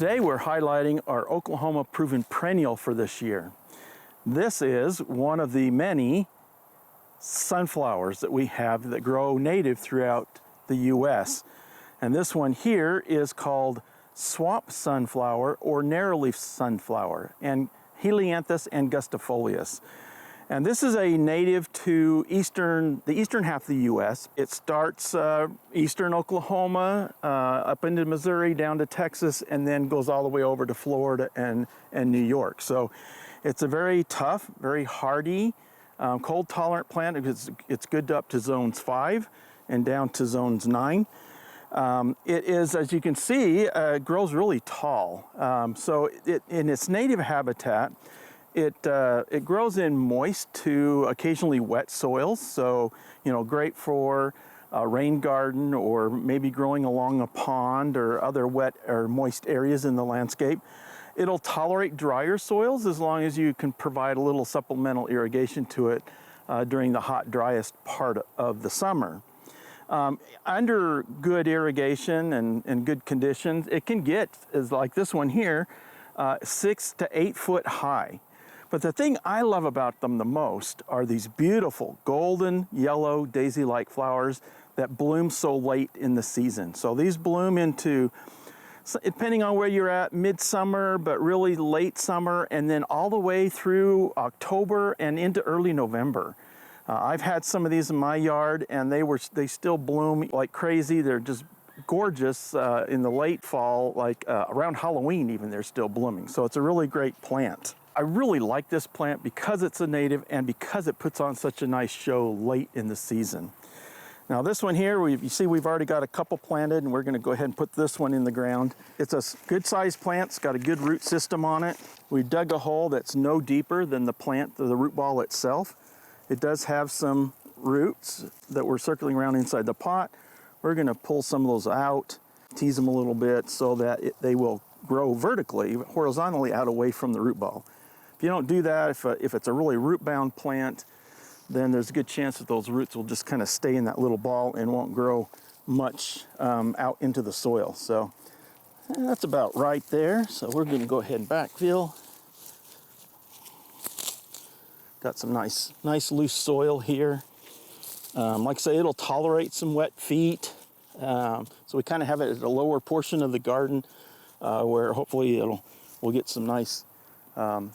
Today we're highlighting our Oklahoma proven perennial for this year. This is one of the many sunflowers that we have that grow native throughout the U.S. And this one here is called swamp sunflower or narrowleaf sunflower, and Helianthus angustifolius. And this is a native to the eastern half of the U.S. It starts eastern Oklahoma, up into Missouri, down to Texas, and then goes all the way over to Florida and New York. So it's a very tough, very hardy, cold tolerant plant because it's good up to zones 5 and down to zones 9. It is, as you can see, grows really tall. So in its native habitat, it grows in moist to occasionally wet soils. So, great for a rain garden or maybe growing along a pond or other wet or moist areas in the landscape. It'll tolerate drier soils as long as you can provide a little supplemental irrigation to it during the hot, driest part of the summer. Under good irrigation and good conditions, it can get, as like this one here, 6 to 8 foot high. But the thing I love about them the most are these beautiful golden yellow daisy-like flowers that bloom so late in the season. So these bloom into, depending on where you're at, midsummer, but really late summer, and then all the way through October and into early November. I've had some of these in my yard, and they still bloom like crazy. They're just gorgeous in the late fall, like around Halloween even, they're still blooming. So it's a really great plant. I really like this plant because it's a native and because it puts on such a nice show late in the season. Now this one here, you see we've already got a couple planted, and we're going to go ahead and put this one in the ground. It's a good sized plant. It's got a good root system on it. We dug a hole that's no deeper than the plant, the root ball itself. It does have some roots that were circling around inside the pot. We're going to pull some of those out, tease them a little bit so that they will grow vertically, horizontally out away from the root ball. If you don't do that, if it's a really root-bound plant, then there's a good chance that those roots will just kind of stay in that little ball and won't grow much out into the soil. So that's about right there. So we're going to go ahead and backfill. Got some nice loose soil here. Like I say, it'll tolerate some wet feet. So we kind of have it at a lower portion of the garden where hopefully we'll get some nice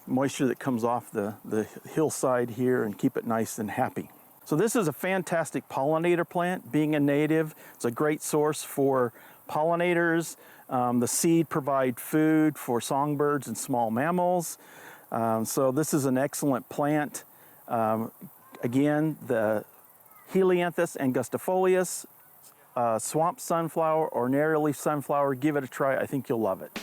moisture that comes off the hillside here and keep it nice and happy. So this is a fantastic pollinator plant. Being a native, it's a great source for pollinators. The seed provide food for songbirds and small mammals. So this is an excellent plant. Again, the Helianthus angustifolius, swamp sunflower or narrowleaf sunflower. Give it a try. I think you'll love it.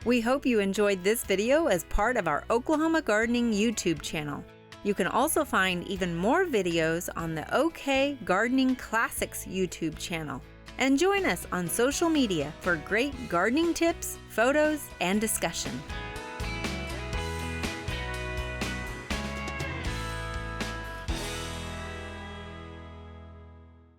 We hope you enjoyed this video as part of our Oklahoma Gardening YouTube channel. You can also find even more videos on the OK Gardening Classics YouTube channel. And join us on social media for great gardening tips, photos, and discussion.